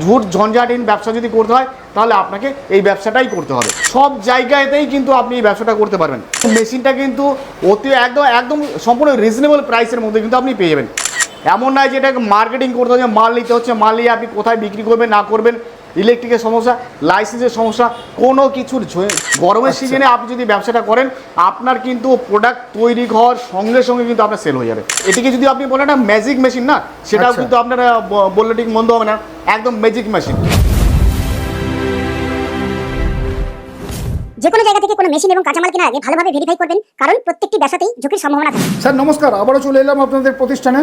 ঝুট ঝঞ্ঝাটহীন ব্যবসা যদি করতে হয় তাহলে আপনাকে এই ব্যবসাটাই করতে হবে। সব জায়গাতেই কিন্তু আপনি এই ব্যবসাটা করতে পারবেন। মেশিনটা কিন্তু অতি একদম একদম সম্পূর্ণ রিজনেবল প্রাইসের মধ্যে কিন্তু আপনি পেয়ে যাবেন। এমন নয় যে এটাকে মার্কেটিং করতে হচ্ছে, মাল নিতে হচ্ছে, মাল নিয়ে আপনি কোথায় বিক্রি করবেন না করবেন, ইলেকট্রিকের সমস্যা, লাইসেন্সের সমস্যা, কোনো কিছুর গরমের সিজনে আপনি যদি ব্যবসাটা করেন আপনার কিন্তু প্রোডাক্ট তৈরি হওয়ার সঙ্গে সঙ্গে কিন্তু আপনার সেল হয়ে যাবে। এটিকে যদি আপনি বলেন একটা ম্যাজিক মেশিন না, সেটাও কিন্তু আপনারা বললে ঠিক মন্দ হবে না, একদম ম্যাজিক মেশিন। যে কোনো জায়গা থেকে কোনো মেশিন এবং কাঁচামাল কেনার আগে ভালোভাবে ভেরিফাই করবেন, কারণ প্রত্যেকটি ব্যবসাতেই ঝুঁকির সম্ভাবনা থাকে। স্যার নমস্কার, আবারও চলে এলাম আপনাদের প্রতিষ্ঠানে।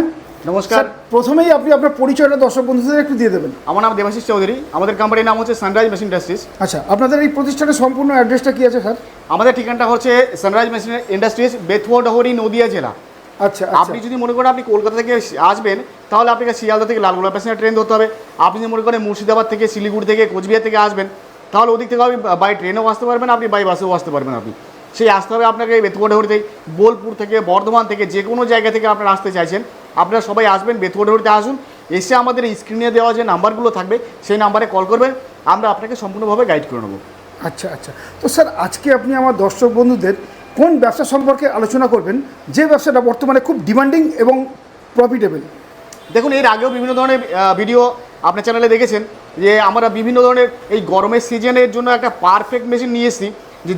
নমস্কার। প্রথমেই আপনি আপনার পরিচয়টা দর্শক বন্ধুদের একটু দিয়ে দেবেন। আমার নাম দেবাশিস চৌধুরী, আমাদের কোম্পানির নাম হচ্ছে সানরাইজ মেশিন ইন্ডাস্ট্রিজ। আচ্ছা, আপনাদের এই প্রতিষ্ঠানের সম্পূর্ণ অ্যাড্রেসটা কি আছে স্যার? আমাদের ঠিকানাটা হচ্ছে sunrise machine industries, Bethua Dahari, Nadia জেলা। আচ্ছা, আপনি যদি মনে করেন আপনি কলকাতা থেকে আসবেন তাহলে আপনাকে শিয়ালদা থেকে লালগোলা প্যাসেঞ্জার ট্রেন ধরতে হবে। আপনি যদি মনে করেন মুর্শিদাবাদ থেকে, শিলিগুড়ি থেকে, কোচবিহার থেকে আসবেন তাহলে ওদিক থেকে আপনি বাই ট্রেনেও আসতে পারবেন, আপনি বাই বাসেও আসতে পারবেন। আপনি সেই আসতে হবে আপনাকে বেথুয়া ডহরিতে। বোলপুর থেকে, বর্ধমান থেকে, যে কোনো জায়গা থেকে আপনারা আসতে চাইছেন আপনারা সবাই আসবেন, বেথুয়া ডহরিতে আসুন। এসে আমাদের স্ক্রিনে দেওয়া যে নাম্বারগুলো থাকবে সেই নাম্বারে কল করবেন, আমরা আপনাকে সম্পূর্ণভাবে গাইড করে নেবো। আচ্ছা আচ্ছা, তো স্যার আজকে আপনি আমার দর্শক বন্ধুদের কোন ব্যবসা সম্পর্কে আলোচনা করবেন যে ব্যবসাটা বর্তমানে খুব ডিমান্ডিং এবং প্রফিটেবল? দেখুন, এর আগেও বিভিন্ন ধরনের ভিডিও আপনার চ্যানেলে দেখেছেন যে আমরা বিভিন্ন ধরনের এই গরমের সিজনের জন্য একটা পারফেক্ট মেশিন নিয়ে এসেছি,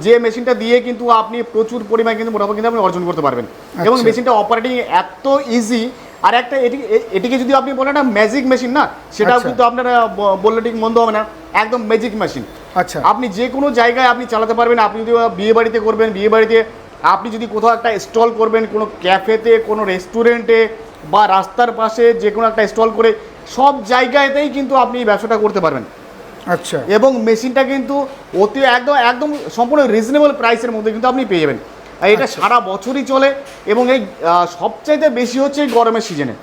যে মেশিনটা দিয়ে কিন্তু আপনি প্রচুর পরিমাণে কিন্তু মোটামুটি কিন্তু আপনি অর্জন করতে পারবেন। এবং মেশিনটা অপারেটিং এত ইজি। আর একটা এটিকে যদি আপনি বলেন একটা ম্যাজিক মেশিন না, সেটাও কিন্তু আপনারা বললে ঠিক মন্দ হবে না, একদম ম্যাজিক মেশিন। আচ্ছা, আপনি যে কোনো জায়গায় আপনি চালাতে পারবেন। আপনি যদি বিয়ে বাড়িতে করবেন, বিয়ে বাড়িতে আপনি যদি কোথাও একটা স্টল করবেন, কোনো ক্যাফেতে, কোনো রেস্টুরেন্টে বা রাস্তার পাশে যে কোনো একটা স্টল করে সব জায়গাতেই কিন্তু আপনি এই ব্যবসাটা করতে পারবেন। আচ্ছা, এবং মেশিনটা কিন্তু অতি একদম একদম সম্পূর্ণ রিজনেবল প্রাইসের মধ্যে কিন্তু আপনি পেয়ে যাবেন। আর এটা সারা বছরই চলে এবং এই সবচাইতে বেশি হচ্ছে এই গরমের সিজনে।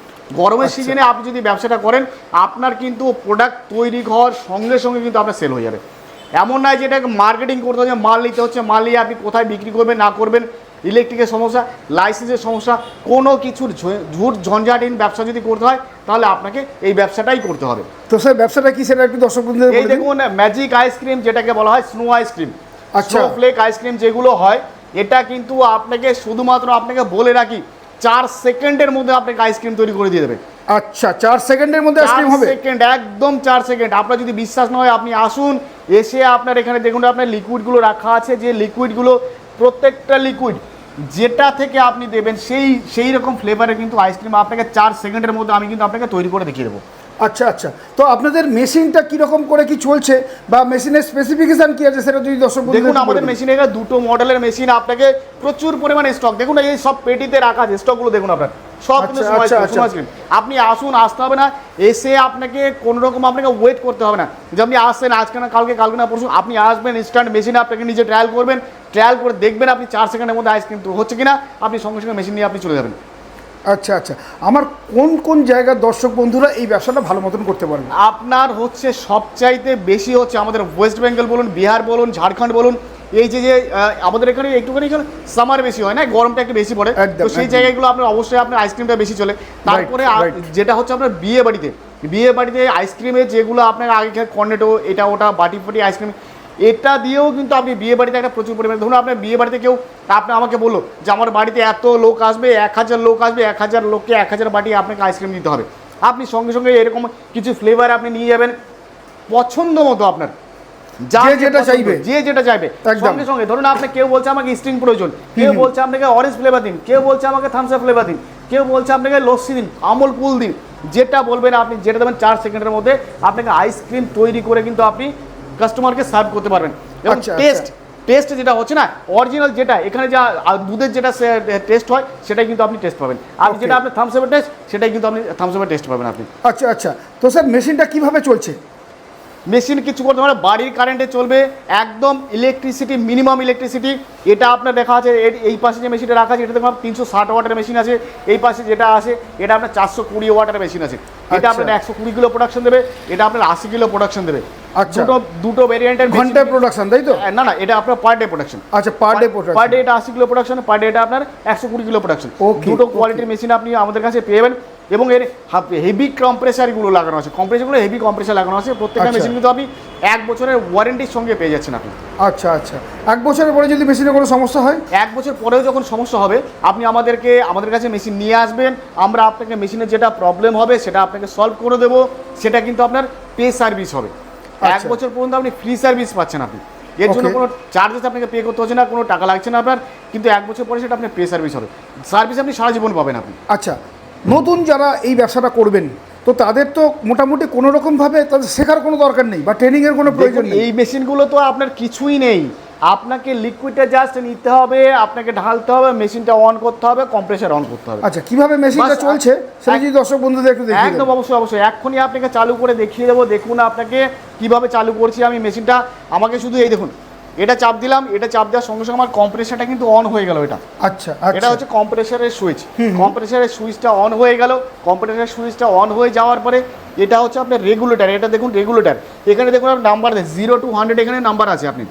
গরমের সিজনে আপনি যদি ব্যবসাটা করেন আপনার কিন্তু প্রোডাক্ট তৈরি হওয়ার সঙ্গে সঙ্গে কিন্তু আপনার সেল হয়ে যাবে। এমন নয় যে এটাকে মার্কেটিং করতে হচ্ছে, মাল নিতে হচ্ছে, মাল নিয়ে আপনি কোথায় বিক্রি করবেন না করবেন, ইলেকট্রিকের সমস্যা, লাইসেন্সের সমস্যা, কোনো কিছুর ঝুট ঝঞ্ঝাটহীন ব্যবসা যদি করতে হয় তাহলে আপনাকে এই ব্যবসাটাই করতে হবে। তো স্যার ব্যবসাটা কি সেটা একটু দর্শক বন্ধুদের এই দেখুন, ম্যাজিক আইসক্রিম যেটাকে বলা হয়, স্নো আইসক্রিম, আচ্ছা, স্নো ফ্লেক আইসক্রিম যেগুলো হয়, এটা কিন্তু আপনাকে শুধুমাত্র আপনাকে বলে রাখি 4 সেকেন্ডের মধ্যে আপনাকে আইসক্রিম তৈরি করে দিয়ে দেবে। আচ্ছা, 4 সেকেন্ডের মধ্যে আইসক্রিম হবে? সেকেন্ড, একদম 4 সেকেন্ড। আপনার যদি বিশ্বাস না হয় আপনি আসুন, এসে আপনার এখানে দেখুন আপনার লিকুইডগুলো রাখা আছে, যে লিকুইডগুলো প্রত্যেকটা লিকুইড যেটা থেকে আপনি দেবেন সেই রকম ফ্লেভারের কিন্তু আইসক্রিম আপনাকে 4 সেকেন্ডের মধ্যে আমি কিন্তু আপনাকে তৈরি করে দেখিয়ে দেবো। আচ্ছা আচ্ছা, তো আপনাদের মেশিনটা কীরকম করে কি চলছে বা মেশিনের স্পেসিফিকেশান কী আছে সেটা যদি দর্শক দেখুন, আমাদের মেশিনে দুটো মডেলের মেশিন, আপনাকে প্রচুর পরিমাণে স্টক। দেখুন এই সব পেটিতে রাখা আছে স্টকগুলো, দেখুন আপনার সব কিন্তু স্ক্রিন। আপনি আসুন, আসতে হবে না, এসে আপনাকে কোনো রকম আপনাকে ওয়েট করতে হবে না যে আপনি আসছেন আজকে না কালকে, কালকে না পরশু। আপনি আসবেন ইনস্ট্যান্ট মেশিনে, আপনাকে নিজে ট্রায়াল করবেন, ট্রায়াল করে দেখবেন আপনি 4 সেকেন্ডের মধ্যে আইসক্রিম হচ্ছে কিনা, আপনি সঙ্গে সঙ্গে মেশিন নিয়ে আপনি চলে যাবেন। আচ্ছা আচ্ছা, আমার কোন কোন জায়গার দর্শক বন্ধুরা এই ব্যবসাটা ভালো মতন করতে পারবে? আপনার হচ্ছে সবচাইতে বেশি হচ্ছে আমাদের ওয়েস্ট বেঙ্গল বলুন, বিহার বলুন, ঝাড়খণ্ড বলুন, এই যে আমাদের এখানে একটুখানি সামার বেশি হয় না, গরমটা একটু বেশি পড়ে, তো সেই জায়গাগুলো আপনার অবশ্যই আপনার আইসক্রিমটা বেশি চলে। তারপরে যেটা হচ্ছে আপনার বিয়ে বাড়িতে আইসক্রিমের যেগুলো আপনার আগে কর্নেটো, এটা ওটা বাটি ফাটি আইসক্রিম, এটা দিয়েও কিন্তু আপনি বিয়ে বাড়িতে একটা প্রচুর পরিমাণে, ধরুন আপনার বিয়ে বাড়িতে কেউ আপনি আমাকে বললো যে আমার বাড়িতে এত লোক আসবে, 1000 লোক আসবে, 1000 লোককে 1000 বাটি আপনাকে আইসক্রিম দিতে হবে। আপনি সঙ্গে সঙ্গে এরকম কিছু ফ্লেভার আপনি নিয়ে যাবেন পছন্দ মতো, আপনার যে যেটা চাইবে সঙ্গে সঙ্গে। ধরুন আপনি কেউ বলছে আমাকে স্ট্রিং প্রয়োজন, কেউ বলছে আপনাকে অরেঞ্জ ফ্লেভার দিন, কেউ বলছে আমাকে থামস আপ ফ্লেভার দিন, কেউ বলছে আপনাকে লস্যি দিন, আমল কুল দিন, যেটা বলবেন আপনি যেটা দেবেন 4 সেকেন্ডের মধ্যে আপনাকে আইসক্রিম তৈরি করে কিন্তু আপনি কাস্টমারকে সার্ভ করতে পারবেন। এবং টেস্ট যেটা হচ্ছে না, অরিজিনাল যেটা এখানে যা দুধের যেটা টেস্ট হয় সেটাই কিন্তু আপনি টেস্ট পাবেন। আপনি যেটা আপনার থামস আপের টেস্ট সেটাই কিন্তু আপনি থামস আপের টেস্ট পাবেন আপনি। আচ্ছা আচ্ছা, তো স্যার মেশিনটা কিভাবে চলছে? মেশিন কিছু করতে পারে, বাড়ির কারেন্টে চলবে, একদম ইলেকট্রিসিটি, মিনিমাম ইলেকট্রিসিটি। এটা আপনার দেখা আছে এই পাশে যে মেশিনটা রাখা আছে এটা দেখুন 360 ওয়াটের মেশিন আছে। এই পাশে যেটা আছে এটা আপনার 420 ওয়াটের মেশিন আছে। এটা আপনার 120 কিলো প্রোডাকশন দেবে, এটা আপনার 80 কিলো প্রোডাকশন দেবে। আচ্ছা, দুটো ভেরিয়েন্টের ঘন্টায় প্রোডাকশন, তাই তো? না, এটা আপনার পার ডে প্রোডাকশন। আচ্ছা, per day production, per day এটা 80 কিলো প্রোডাকশন, পার ডে এটা আপনার 120 কিলো প্রোডাকশন। দুটো কোয়ালিটির মেশিন আপনি আমাদের কাছে পেয়ে যাবেন। এবং এর হেভি কম্প্রেসারগুলো লাগানো আছে, কম্প্রেসারগুলো হেভি কম্প্রেসার লাগানো আছে। প্রত্যেকটা আচ্ছা। মেশিন কিন্তু আপনি 1 বছরের ওয়ারেন্টির সঙ্গে পেয়ে যাচ্ছেন আপনি। আচ্ছা আচ্ছা, 1 বছরের পরে যদি মেশিনে কোনো সমস্যা হয়? 1 বছর পরেও যখন সমস্যা হবে আপনি আমাদের কাছে মেশিন নিয়ে আসবেন, আমরা আপনাকে মেশিনের যেটা প্রবলেম হবে সেটা আপনাকে সলভ করে দেবো। সেটা কিন্তু আপনার পে সার্ভিস হবে। 1 আচ্ছা। বছর পর্যন্ত আপনি ফ্রি সার্ভিস পাচ্ছেন আপনি, এর জন্য Okay. কোনো চার্জেস আপনাকে পে করতে হচ্ছে না, কোনো টাকা লাগছে না আপনার, কিন্তু 1 বছর পরে সেটা আপনার পে সার্ভিস হবে। সার্ভিস আপনি সারা জীবন পাবেন আপনি। আচ্ছা, নতুন যারা এই ব্যবসাটা করবেন তো তাদের তো মোটামুটি কোনো রকমভাবে তাদের শেখার কোনো দরকার নেই বা ট্রেনিংয়ের কোনো প্রয়োজন দেখুন, নেই। এই মেশিনগুলো তো আপনার কিছুই নেই, আপনাকে লিকুইডটা জাস্ট নিতে হবে, আপনাকে ঢালতে হবে, মেশিনটা অন করতে হবে, কম্প্রেসার অন করতে হবে। আচ্ছা, কিভাবে মেশিনটা বাস, চলছে সেটা যদি দর্শক বন্ধুদের একটু দেখিয়ে একদম দেন। অবশ্যই অবশ্যই, এক্ষুনি আপনাকে চালু করে দেখিয়ে দেবো। দেখুন আপনাকে কিভাবে চালু করছি আমি মেশিনটা। আমাকে শুধু এই দেখুন, এটা চাপ দিলাম, এটা চাপ দেওয়ার সঙ্গে সঙ্গে আমার কম্প্রেসারটা কিন্তু অন হয়ে গেল। এটা আচ্ছা এটা আচ্ছা, হচ্ছে কম্প্রেসারের সুইচ। কম্প্রেসারের সুইচটা অন হয়ে গেল। কম্প্রেসারের সুইচটা অন হয়ে যাওয়ার পরে এটা হচ্ছে আপনার রেগুলেটর। এটা দেখুন রেগুলেটর, এখানে দেখুন আপনার নাম্বার আছে 0 to 100, এখানে নাম্বার আছে। আপনি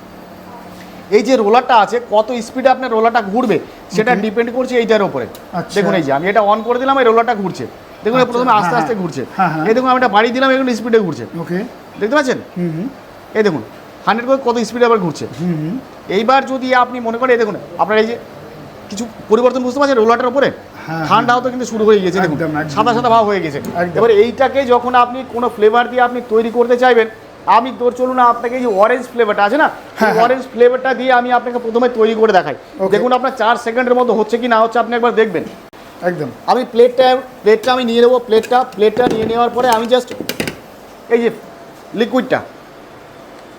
এই যে রোলারটা আছে, কত স্পিডে আপনার রোলারটা ঘুরবে সেটা ডিপেন্ড করছে এইটার উপরে। আচ্ছা। দেখুন এই যে আমি এটা অন করে দিলাম, এই রোলারটা ঘুরছে। দেখুন আচ্ছা, প্রথমে আস্তে হ্যাঁ, আস্তে ঘুরছে। হ্যাঁ, হ্যাঁ। এই দেখুন আমি এটা বাড়ি দিলাম, এগুলো স্পিডে ঘুরছে। ওকে, দেখতে পাচ্ছেন? হুম এই দেখুন 100 করে কত স্পিডে আবার ঘুরছে। হুম, এইবার যদি আপনি মনে করেন, এই দেখুন আপনার এই যে কিছু পরিবর্তন বুঝতে পারছেন রোলারটার উপরে, হ্যাঁ, ঠান্ডাও তো কিন্তু শুরু হয়ে গেছে। দেখুন একদম, একদম। সাদা সাদা ভাব হয়ে গেছে। একদম। এবার এইটাকে যখন আপনি কোনো ফ্লেভার দিয়ে আপনি তৈরি করতে চাইবেন, আমি তোর চলুন আপনাকে এই যে অরেঞ্জ ফ্লেভারটা আছে না, হ্যাঁ, অরেঞ্জ ফ্লেভারটা দিয়ে আমি আপনাকে প্রথমে তৈরি করে দেখাই। Okay. দেখুন আপনার 4 সেকেন্ডের মতো হচ্ছে কি না হচ্ছে আপনি একবার দেখবেন। একদম। আমি প্লেটটা আমি নিয়ে নেবো। প্লেটটা নিয়ে নেওয়ার পরে আমি জাস্ট এই যে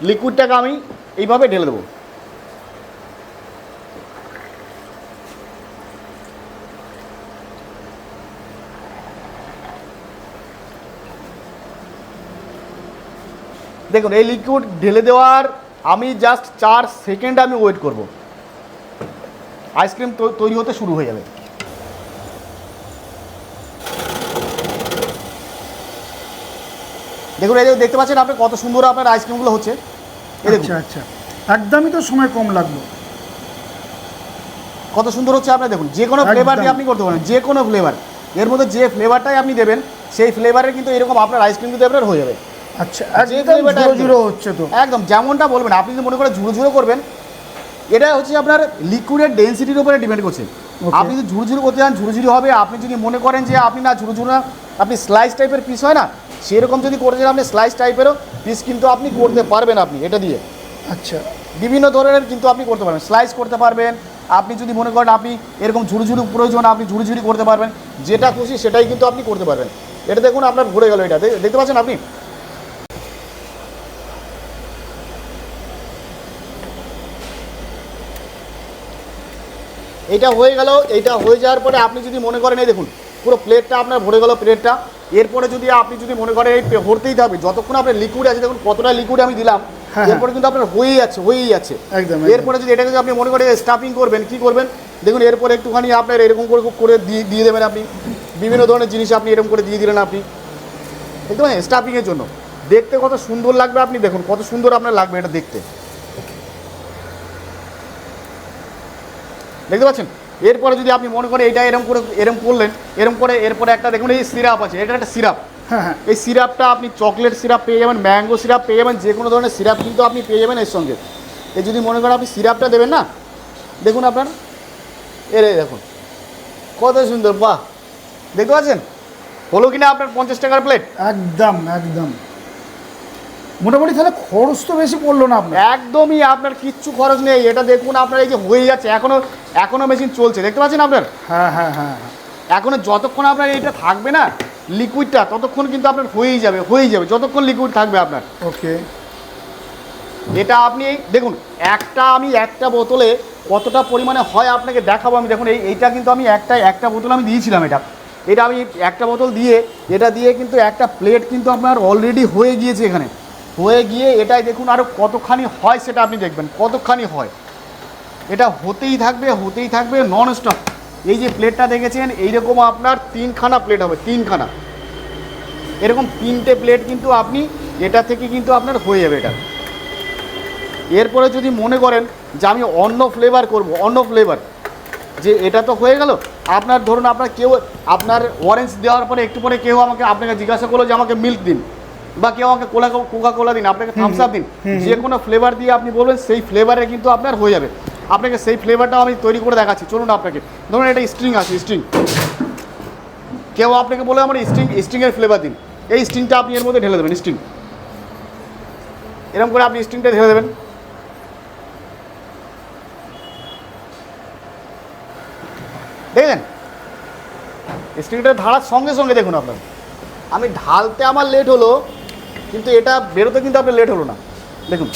লিকুইডটাকে আমি এইভাবে ঢেলে দেবো। দেখুন এই লিকুইড ঢেলে দেওয়ার আমি জাস্ট 4 সেকেন্ড আমি ওয়েট করব, আইসক্রিম তৈরি হতে শুরু হয়ে যাবে। দেখুন এই যে দেখতে পাচ্ছেন আপনি কত সুন্দর আপনার আইসক্রিমগুলো হচ্ছে। এই দেখুন আচ্ছা আচ্ছা, একদমই তো সময় কম লাগলো। কত সুন্দর হচ্ছে আপনার। দেখুন যে কোনো ফ্লেভার দিয়ে একদম। আপনি করতে পারেন, যে কোনো ফ্লেভার, এর মধ্যে যে ফ্লেভারটাই আপনি দেবেন সেই ফ্লেভারের কিন্তু এরকম আপনার আইসক্রিম কিন্তু আপনার হয়ে যাবে। আচ্ছা, যে একদম flavorটা ঝুড়ো একদম। ঝুড়ো হচ্ছে তো। একদম যেমনটা বলবেন, আপনি যদি মনে করেন ঝুড়ো ঝুড়ো করবেন, এটা হচ্ছে আপনার লিকুইডের ডেনসিটির উপরে ডিপেন্ড করছে। Okay. আপনি যদি ঝুড়ো ঝুড়ো করতে চান ঝুড়ো হবে। আপনি যদি মনে করেন যে আপনি না ঝুড়ো ঝুড়ো না, আপনি স্লাইস টাইপের পিস হয় না, সেরকম যদি করতে চান আপনি স্লাইস টাইপেরও পিস কিন্তু আপনি করতে পারবেন। আপনি এটা দিয়ে আচ্ছা, বিভিন্ন ধরনের কিন্তু আপনি করতে পারবেন, স্লাইস করতে পারবেন। আপনি যদি মনে করেন আপনি এরকম ঝুড়ি প্রয়োজন, আপনি ঝুড়ি করতে পারবেন, যেটা খুশি সেটাই কিন্তু আপনি করতে পারবেন। এটা দেখুন আপনার ঘুরে গেল, এটা দেখতে পাচ্ছেন আপনি। এইটা হয়ে গেল। এইটা হয়ে যাওয়ার পরে আপনি যদি মনে করেন, এই দেখুন পুরো প্লেটটা আপনার ভরে গেল প্লেটটা। এরপরে যদি আপনি যদি মনে করেন এই ভরতেই থাকবে যতক্ষণ আপনার লিকুইড আছে, দেখুন কতটা লিকুইড আমি দিলাম, হ্যাঁ, এরপরে কিন্তু আপনার হয়েই যাচ্ছে। একদম, একদম। এরপরে যদি এটাকে যদি আপনি মনে করেন স্টাফিং করবেন, কি করবেন দেখুন, এরপরে একটুখানি আপনার এরকম করে দিয়ে দেবেন। আপনি বিভিন্ন ধরনের জিনিস আপনি এরকম করে দিয়ে দিলেন আপনি, দেখতে পাচ্ছেন স্টাফিংয়ের জন্য। দেখতে কত সুন্দর লাগবে, আপনি দেখুন কত সুন্দর আপনার লাগবে এটা দেখতে, দেখতে পাচ্ছেন। এরপরে যদি আপনি মনে করেন এটা এরকম করলেন, এরপরে একটা দেখুন এই সিরাপ আছে, এটা একটা সিরাপ। হ্যাঁ হ্যাঁ, এই সিরাপটা আপনি চকলেট সিরাপ পেয়ে যাবেন, ম্যাঙ্গো সিরাপ পেয়ে যাবেন, যে কোনো ধরনের সিরাপ কিন্তু আপনি পেয়ে যাবেন এর সঙ্গে। এই যদি মনে করেন আপনি সিরাপটা দেবেন না, দেখুন আপনার দেখুন কত সুন্দর, বাহ দেখতে পাচ্ছেন। হলো কিনা আপনার 50 টাকার প্লেট? একদম একদম। মোটামুটি তাহলে খরচ তো বেশি পড়লো না আপনার? একদমই আপনার কিচ্ছু খরচ নেই। এটা দেখুন আপনার এই যে হয়ে যাচ্ছে, এখনো মেশিন চলছে, দেখতে পাচ্ছেন আপনার। হ্যাঁ হ্যাঁ হ্যাঁ, এখনো যতক্ষণ আপনার এটা থাকবে না লিকুইডটা, ততক্ষণ কিন্তু আপনার হয়েই যাবে যতক্ষণ লিকুইড থাকবে আপনার। ওকে। এটা আপনি দেখুন, আমি একটা বোতলে কতটা পরিমাণে হয় আপনাকে দেখাবো। আমি দেখুন এইটা কিন্তু আমি একটা বোতল আমি দিয়েছিলাম। এটা আমি একটা বোতল দিয়ে, এটা দিয়ে কিন্তু একটা প্লেট কিন্তু আপনার অলরেডি হয়ে গিয়েছে। এখানে হয়ে গিয়ে এটাই দেখুন আরও কতখানি হয় সেটা আপনি দেখবেন, কতখানি হয়। এটা হতেই থাকবে নন স্টপ। এই যে প্লেটটা দেখেছেন, এইরকম আপনার 3খানা প্লেট হবে, 3খানা এরকম 3টে প্লেট কিন্তু আপনি এটা থেকে কিন্তু আপনার হয়ে যাবে এটা। এরপরে যদি মনে করেন যে আমি অন্য ফ্লেভার করব, যে এটা তো হয়ে গেল, আপনার ধরুন আপনার কেউ আপনার অরেঞ্জ দেওয়ার পরে একটু পরে কেউ আপনাকে জিজ্ঞাসা করলো যে আমাকে মিল্ক দিন, বা কেউ আমাকে কোকা কোলা দিন, আপনাকে থামস আপ দিন, যে কোনো ফ্লেভার দিয়ে আপনি বলবেন সেই ফ্লেভারে কিন্তু আপনার হয়ে যাবে। আপনাকে সেই ফ্লেভারটাও আমি তৈরি করে দেখাচ্ছি, চলুন আপনাকে। ধরুন এটা স্ট্রিং আছে, স্ট্রিং, কেউ আপনাকে বলে আমার স্ট্রিংয়ের ফ্লেভার দিন, এই স্ট্রিংটা আপনি এর মধ্যে ঢেলে দেবেন, স্ট্রিং এরকম করে আপনি স্ট্রিংটা ঢেলে দেবেন। দেখলেন স্ট্রিংটা ঢালার সঙ্গে সঙ্গে দেখুন আপনার, আমি ঢালতে আমার লেট হলো কিন্তু এটা বেরোতে কিন্তু আপনার লেট হলো না। দেখুন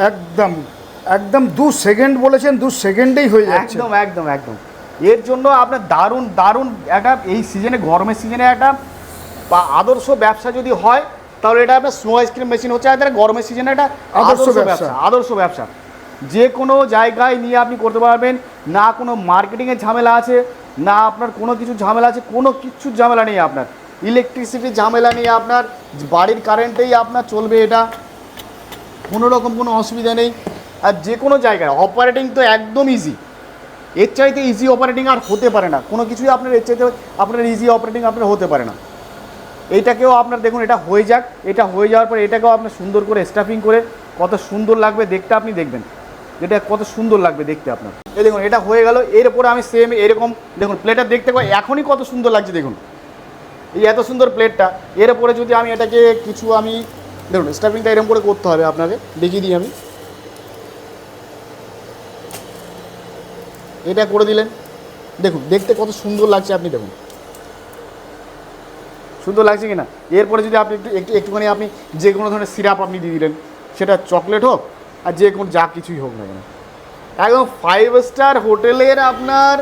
একদম একদম 2 সেকেন্ড বলেছেন, 2 সেকেন্ডেই হয়ে যাচ্ছে। একদম একদম একদম। এর জন্য আপনার দারুণ দারুণ একটা এই সিজনে, গরমের সিজনে একটা বা আদর্শ ব্যবসা যদি হয় তাহলে এটা আপনার স্নো আইসক্রিম মেশিন হচ্ছে একটা গরমের সিজনে একটা আদর্শ ব্যবসা। আদর্শ ব্যবসা যে কোনো জায়গায় নিয়ে আপনি করতে পারবেন, না কোনো মার্কেটিংয়ের ঝামেলা আছে, না আপনার কোনো কিছু ঝামেলা আছে, কোনো কিছুর ঝামেলা নেই আপনার, ইলেকট্রিসিটির ঝামেলা নেই আপনার, বাড়ির কারেন্টেই আপনার চলবে এটা, কোনো রকম কোনো অসুবিধা নেই। আর যে কোনো জায়গায় অপারেটিং তো একদম ইজি, এর চাইতে ইজি অপারেটিং আর হতে পারে না, কোনো কিছুই আপনার এর চাইতে আপনার ইজি অপারেটিং আপনার হতে পারে না। এইটাকেও আপনার দেখুন এটা হয়ে যাক, এটা হয়ে যাওয়ার পরে এটাকেও আপনার সুন্দর করে স্টাফিং করে কত সুন্দর লাগবে দেখতে, আপনি দেখবেন যেটা কত সুন্দর লাগবে দেখতে আপনার। এই দেখুন এটা হয়ে গেল, এর উপরে আমি সেম এরকম দেখুন প্লেটটা দেখতে পাই এখনই কত সুন্দর লাগছে দেখুন, এই এত সুন্দর প্লেটটা, এর উপরে যদি আমি এটাকে কিছু আমি দেখুন স্টাফিংটা এরকম করে করতে হবে আপনাকে, দেখিয়ে দিই আমি। এটা করে দিলেন, দেখুন দেখতে কত সুন্দর লাগছে, আপনি দেখুন সুন্দর লাগছে কি না। এরপরে যদি আপনি একটুখানি আপনি যে কোনো ধরনের সিরাপ আপনি দিয়ে দিলেন, সেটা চকলেট হোক আর যে কোনো যা কিছুই হোক না কেন, একদম 5 স্টার হোটেলের আপনার,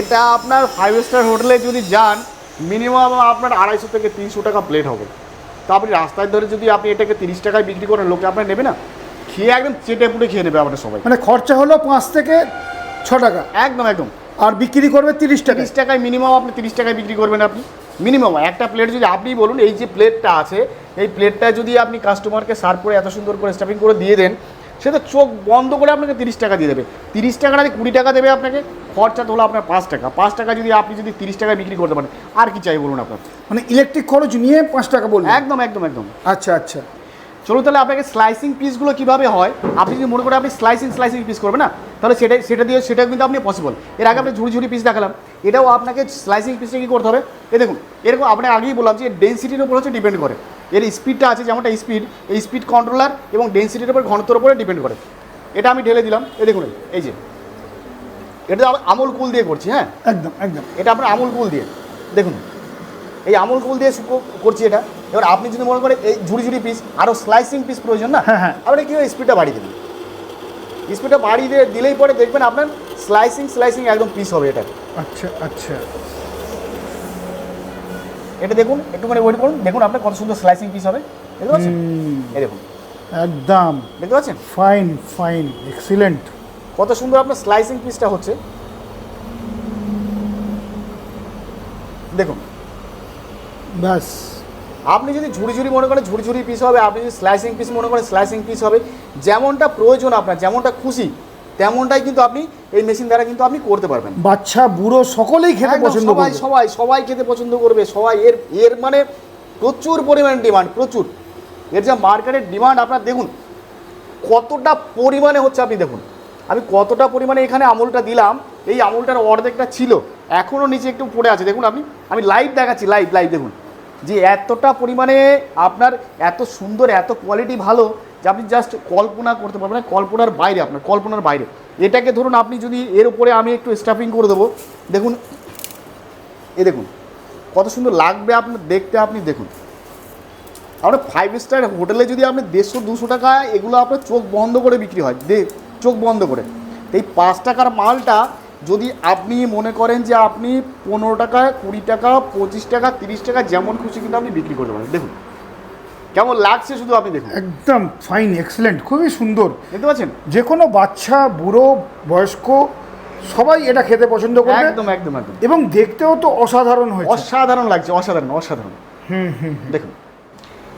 এটা আপনার 5 স্টার হোটেলে যদি যান মিনিমাম আপনার 250 থেকে 300 টাকা প্লেট হবে। তো আপনি রাস্তায় ধরে যদি আপনি এটাকে 30 টাকায় বিক্রি করেন, লোকে আপনার নেবে না, খেয়ে একদম চেটে পুটে খেয়ে নেবে আপনার সবাই। মানে খরচা হলো 5 থেকে 6 টাকা, একদম একদম। আর বিক্রি করবে 30 টাকা। 30 টাকায় মিনিমাম আপনি 30 টাকায় বিক্রি করবেন আপনি মিনিমাম। একটা প্লেট যদি আপনি বলুন এই যে প্লেটটা আছে, এই প্লেটটা যদি আপনি কাস্টমারকে সার্ভ করে এত সুন্দর করে স্টাফিং করে দিয়ে দেন, সে তো চোখ বন্ধ করে আপনাকে 30 টাকা দিয়ে দেবে। 30 টাকাটা 20 টাকা দেবে আপনাকে, খরচা তো হলো আপনার 5 টাকা। 5 টাকা যদি আপনি যদি 30 টাকায় বিক্রি করতে পারেন, আর কি চাই বলুন আপনার। মানে ইলেকট্রিক খরচ নিয়ে 5 টাকা বললেন। একদম একদম একদম। আচ্ছা আচ্ছা, চলুন তাহলে আপনাকে স্লাইসিং পিসগুলো কীভাবে হয়, আপনি যদি মনে করেন আপনি স্লাইসিং পিস করবেন না, তাহলে সেটা কিন্তু আপনি পসিবল। এর আগে আপনি ঝুড়ি পিস দেখালাম, এটাও আপনাকে স্লাইসিং পিসটা কী করতে হবে। এ দেখুন এরকম আপনাকে আগেই বললাম যে ডেন্সিটির উপর হচ্ছে ডিপেন্ড করে, এর স্পিডটা আছে যেমনটা স্পিড, এই স্পিড কন্ট্রোলার এবং ডেন্সিটির উপর ঘনত্বের উপরে ডিপেন্ড করে। এটা আমি ঢেলে দিলাম, এই দেখুন এই যে এটা আমুল কুল দিয়ে করছি, হ্যাঁ একদম একদম। এটা আপনার আমুল কুল দিয়ে দেখুন, এই আমুল কুল দিয়ে করছি এটা। এবার আপনি যদি মনে করেন এই ঝুড়ি পিস আরও স্লাইসিং পিস প্রয়োজন না, হ্যাঁ হ্যাঁ, আপনি কী হয় স্পিডটা বাড়িয়ে দেবেন, স্পিডটা বাড়িয়ে দিয়ে দিলেই পরে দেখবেন আপনার স্লাইসিং একদম পিস হবে এটা। আচ্ছা আচ্ছা, এটা দেখুন একটুখানি ওয়েট করুন, দেখুন আপনার কত সুন্দর স্লাইসিং পিস হবে, দেখতে পাচ্ছেন? এই দেখুন একদম দেখতে পাচ্ছেন, ফাইন ফাইন, এক্সিলেন্ট। কত সুন্দর আপনার স্লাইসিং পিসটা হচ্ছে দেখুন। ব্যাস, আপনি যদি ঝুড়ি মনে করেন ঝুড়ি পিস হবে, আপনি যদি স্লাইসিং পিস মনে করেন স্লাইসিং পিস হবে, যেমনটা প্রয়োজন আপনার, যেমনটা খুশি তেমনটাই কিন্তু আপনি এই মেশিন দ্বারা কিন্তু আপনি করতে পারবেন। বাচ্চা বুড়ো সকলেই খেতে পছন্দ সবাই করবে। সবাই সবাই খেতে পছন্দ করবে সবাই। এর মানে প্রচুর পরিমাণে ডিমান্ড, প্রচুর। এর যা মার্কেটের ডিমান্ড আপনার দেখুন কতটা পরিমাণে হচ্ছে, আপনি দেখুন আমি কতটা পরিমাণে এখানে আমুলটা দিলাম, এই আমুলটার অর্ধেকটা ছিল, এখনও নিচে একটু পড়ে আছে দেখুন। আমি লাইভ দেখাচ্ছি, লাইভ দেখুন যে এতটা পরিমাণে আপনার এত সুন্দর, এত কোয়ালিটি ভালো যে আপনি জাস্ট কল্পনা করতে পারবেন না, কল্পনার বাইরে, আপনার কল্পনার বাইরে। এটাকে ধরুন আপনি যদি এর উপরে আমি একটু স্টাফিং করে দেবো, দেখুন দেখুন কত সুন্দর লাগবে আপনার দেখতে, আপনি দেখুন। আমরা 5 স্টার হোটেলে যদি আপনি 150-200 টাকা এগুলো আপনার চোখ বন্ধ করে বিক্রি হয়, চোখ বন্ধ করে। এই 5 টাকার মালটা যদি আপনি মনে করেন যে আপনি 15 টাকা, 20 টাকা, 25 টাকা, 30 টাকা যেমন খুশি কিন্তু আপনি বিক্রি করতে পারেন। দেখুন কেমন লাগছে শুধু আপনি দেখুন, একদম ফাইন, এক্সিলেন্ট, খুবই সুন্দর। দেখতে পাচ্ছেন? যে কোনো বাচ্চা বুড়ো বয়স্ক সবাই এটা খেতে পছন্দ করবে। একদম একদম একদম। এবং দেখতেও তো অসাধারণ হয়েছে। অসাধারণ লাগছে, অসাধারণ। দেখুন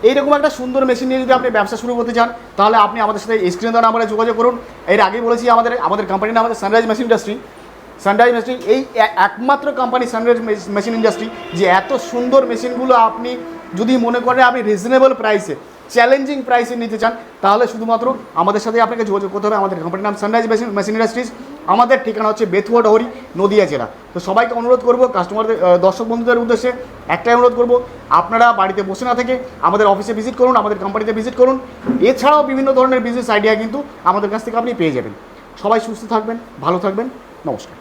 এইরকম একটা সুন্দর মেশিন নিয়ে যদি আপনি ব্যবসা শুরু করতে চান, তাহলে আপনি আমাদের সাথে স্ক্রিনে দেওয়া নাম্বারে যোগাযোগ করুন। এর আগেই বলেছি আমাদের কোম্পানির নাম আমাদের sunrise machine industry. Sunrise machine এই একমাত্র কোম্পানি সানরাইজ মেশিন ইন্ডাস্ট্রি যে এত সুন্দর মেশিনগুলো আপনি যদি মনে করেন আপনি রিজনেবল প্রাইসে, চ্যালেঞ্জিং প্রাইসে নিতে চান, তাহলে শুধুমাত্র আমাদের সাথে আপনাকে যোগাযোগ করতে হবে। আমাদের কোম্পানির নাম সানরাইজ মেশিন ইন্ডাস্ট্রিজ। আমাদের ঠিকানা হচ্ছে বেথুয়া ডহরি, নদিয়া জেলা। তো সবাইকে অনুরোধ করবো, কাস্টমারদের দর্শক বন্ধুদের উদ্দেশ্যে একটাই অনুরোধ করবো, আপনারা বাড়িতে বসে না থেকে আমাদের অফিসে ভিজিট করুন, আমাদের কোম্পানিতে ভিজিট করুন। এছাড়াও বিভিন্ন ধরনের বিজনেস আইডিয়া কিন্তু আমাদের কাছ থেকে আপনি পেয়ে যাবেন। সবাই সুস্থ থাকবেন, ভালো থাকবেন, নমস্কার।